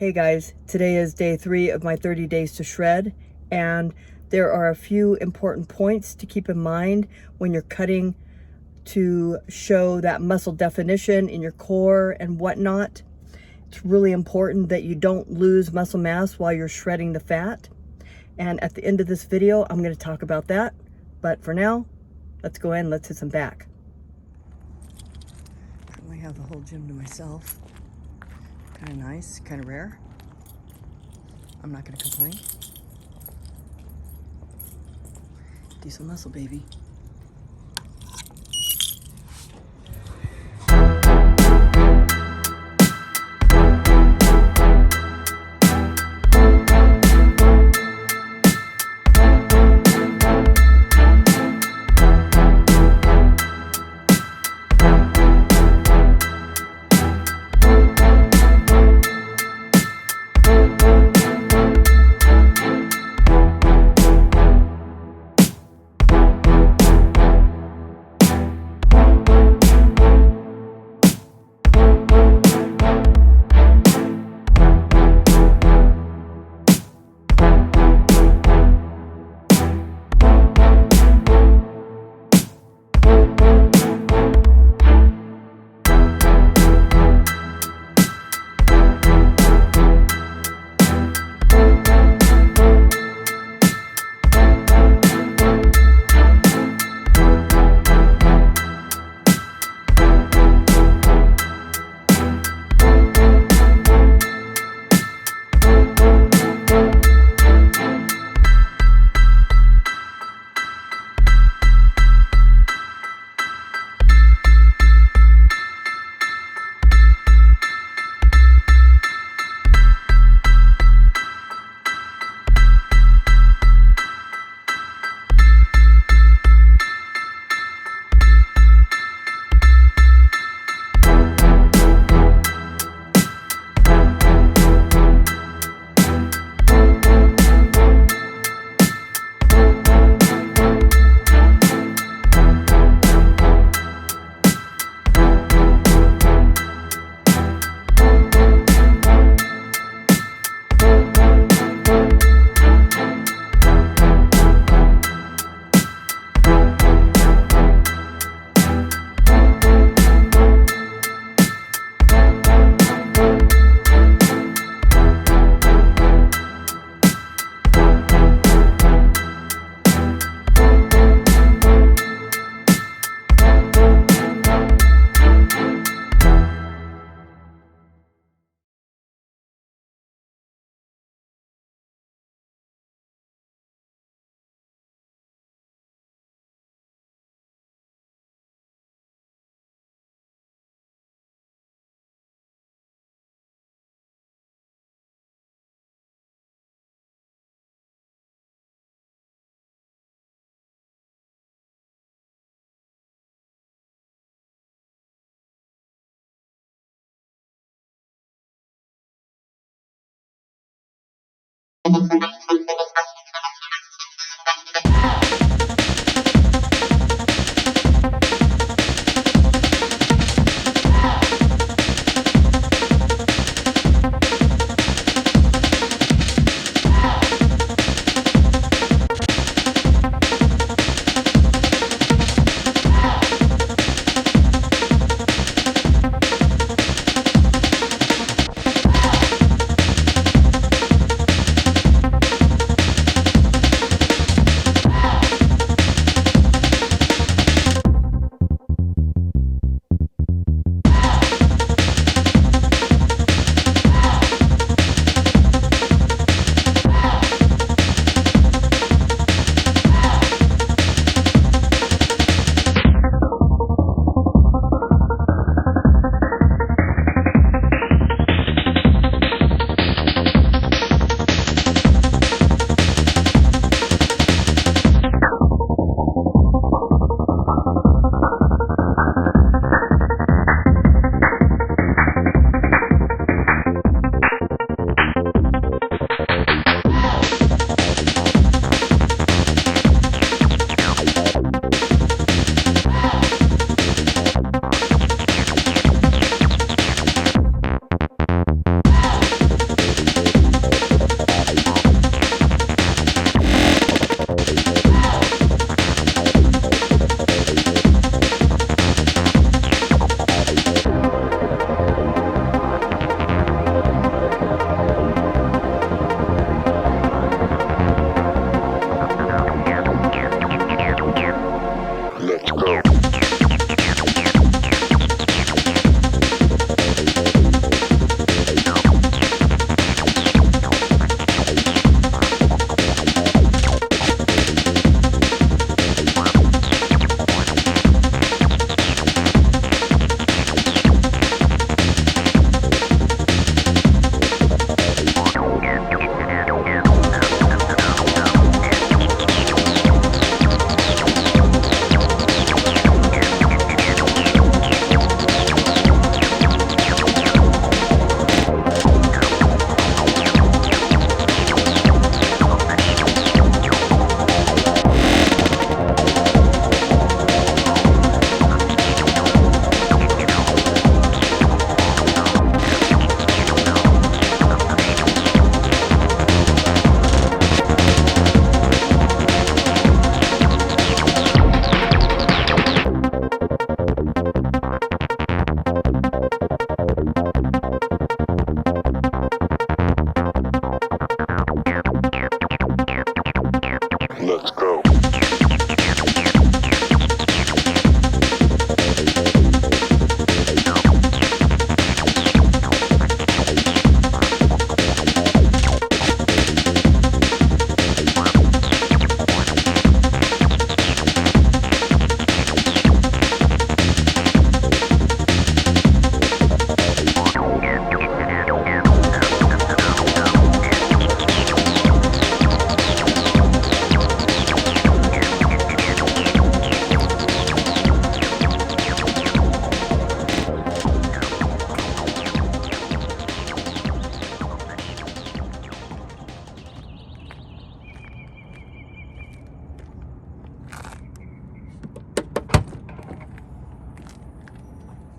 Hey guys, today is day 3 of my 30 days to shred, and there are a few important points to keep in mind when you're cutting to show that muscle definition in your core and whatnot. It's really important that you don't lose muscle mass while you're shredding the fat. And at the end of this video, I'm going to talk about that. But for now, let's go in, let's hit some back. I only have the whole gym to myself. Kind of nice, kind of rare. I'm not going to complain. Do some muscle, baby.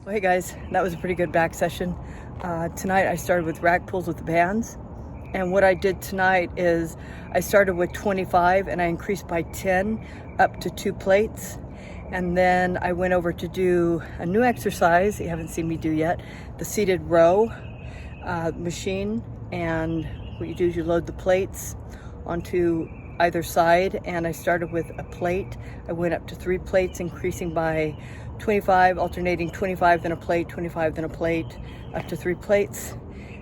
Well, hey guys, that was a pretty good back session. Tonight I started with rack pulls with the bands. And what I did tonight is I started with 25 and I increased by 10 up to 2 plates. And then I went over to do a new exercise you haven't seen me do yet, the seated row machine. And what you do is you load the plates onto either side, and I started with a plate. I went up to 3 plates, increasing by 25, alternating 25, then a plate, 25, then a plate, up to 3 plates.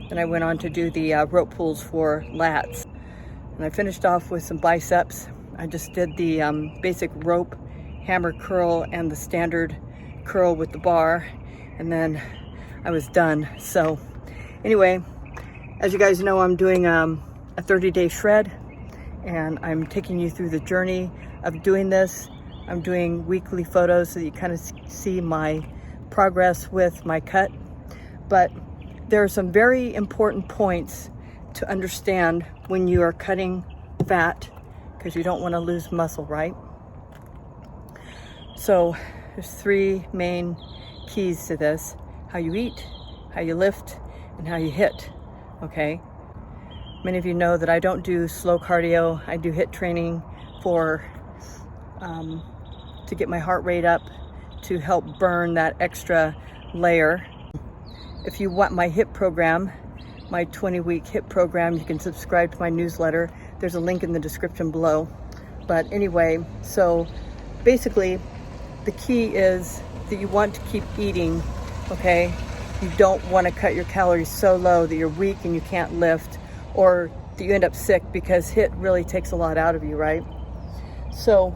Then I went on to do the rope pulls for lats. And I finished off with some biceps. I just did the basic rope hammer curl and the standard curl with the bar, and then I was done. So anyway, as you guys know, I'm doing a 30-day shred, and I'm taking you through the journey of doing this. I'm doing weekly photos so that you kind of see my progress with my cut. But there are some very important points to understand when you are cutting fat, because you don't want to lose muscle, right? So there's 3 main keys to this: how you eat, how you lift, and how you hit, okay? Many of you know that I don't do slow cardio. I do HIIT training for to get my heart rate up, to help burn that extra layer. If you want my HIIT program, my 20-week HIIT program, you can subscribe to my newsletter. There's a link in the description below. But anyway, so basically the key is that you want to keep eating, okay? You don't want to cut your calories so low that you're weak and you can't lift, or that you end up sick, because HIIT really takes a lot out of you, right? So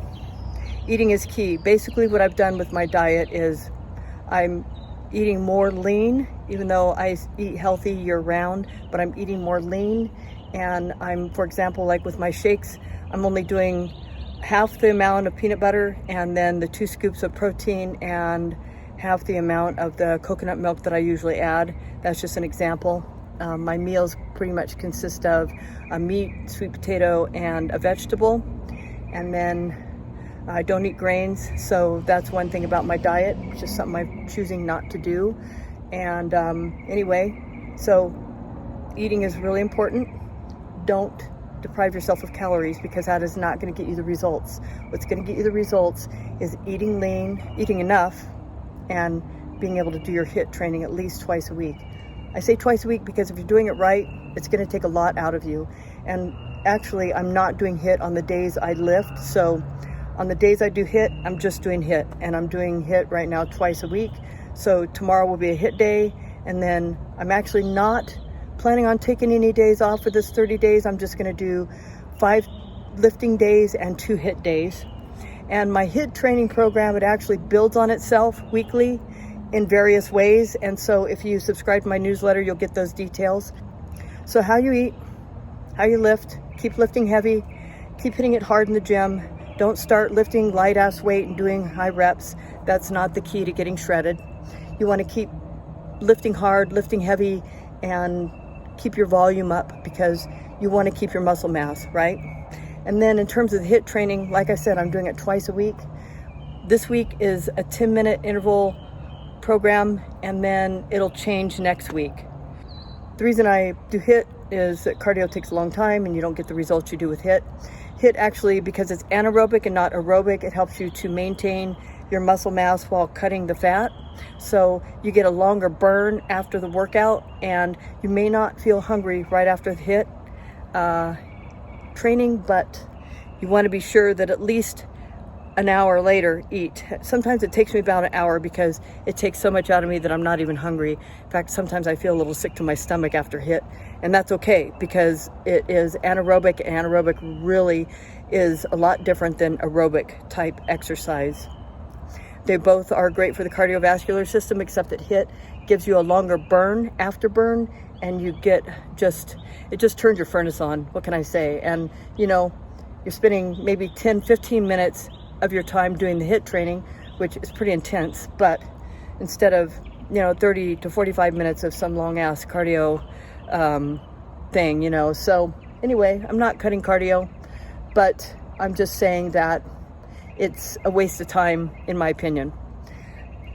eating is key. Basically what I've done with my diet is I'm eating more lean, even though I eat healthy year round, but I'm eating more lean. And I'm, for example, like with my shakes, I'm only doing half the amount of peanut butter and then the 2 scoops of protein and half the amount of the coconut milk that I usually add. That's just an example. My meals pretty much consist of a meat, sweet potato, and a vegetable. And then I don't eat grains, so that's one thing about my diet, which is something I'm choosing not to do. And anyway, so eating is really important. Don't deprive yourself of calories, because that is not going to get you the results. What's going to get you the results is eating lean, eating enough, and being able to do your HIIT training at least twice a week. I say twice a week because if you're doing it right, it's going to take a lot out of you. And actually, I'm not doing HIIT on the days I lift. So on the days I do HIIT, I'm just doing HIIT, and I'm doing HIIT right now twice a week. So tomorrow will be a HIIT day, and then I'm actually not planning on taking any days off for this 30 days. I'm just going to do 5 lifting days and 2 HIIT days. And my HIIT training program, it actually builds on itself weekly in various ways. And so if you subscribe to my newsletter, you'll get those details. So how you eat, how you lift, keep lifting heavy, keep hitting it hard in the gym. Don't start lifting light ass weight and doing high reps. That's not the key to getting shredded. You want to keep lifting hard, lifting heavy, and keep your volume up, because you want to keep your muscle mass, right? And then in terms of the HIIT training, like I said, I'm doing it twice a week. This week is a 10-minute interval program, and then it'll change next week. The reason I do HIIT is that cardio takes a long time and you don't get the results you do with HIIT. HIIT actually, because it's anaerobic and not aerobic, it helps you to maintain your muscle mass while cutting the fat. So you get a longer burn after the workout, and you may not feel hungry right after the HIIT training, but you want to be sure that at least an hour later eat. Sometimes it takes me about an hour because it takes so much out of me that I'm not even hungry. In fact, sometimes I feel a little sick to my stomach after HIIT, and that's okay because it is anaerobic, and anaerobic really is a lot different than aerobic type exercise. They both are great for the cardiovascular system, except that HIIT gives you a longer burn, afterburn, and you get it just turns your furnace on. What can I say? And you know, you're spending maybe 10-15 minutes of your time doing the HIIT training, which is pretty intense, but instead of 30 to 45 minutes of some long ass cardio thing, so anyway, I'm not cutting cardio, but I'm just saying that it's a waste of time in my opinion.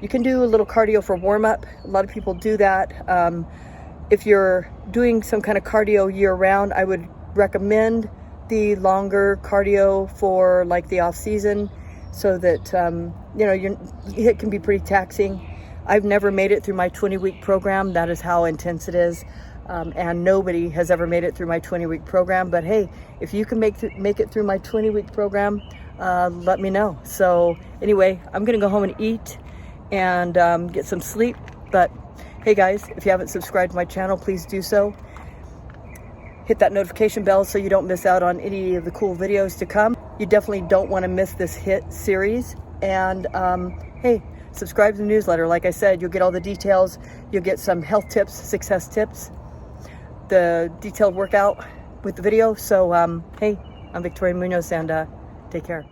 You can do a little cardio for warm-up. A lot of people do that. If you're doing some kind of cardio year-round, I would recommend the longer cardio for like the off-season, so that you know, it can be pretty taxing. I've never made it through my 20-week program. That is how intense it is. And nobody has ever made it through my 20-week program. But hey, if you can make it through my 20-week program, let me know. So anyway, I'm gonna go home and eat and get some sleep. But hey guys, if you haven't subscribed to my channel, please do so. Hit that notification bell so you don't miss out on any of the cool videos to come. You definitely don't want to miss this hit series. And hey, subscribe to the newsletter. Like I said, you'll get all the details. You'll get some health tips, success tips, the detailed workout with the video. So hey, I'm Victoria Munoz, and take care.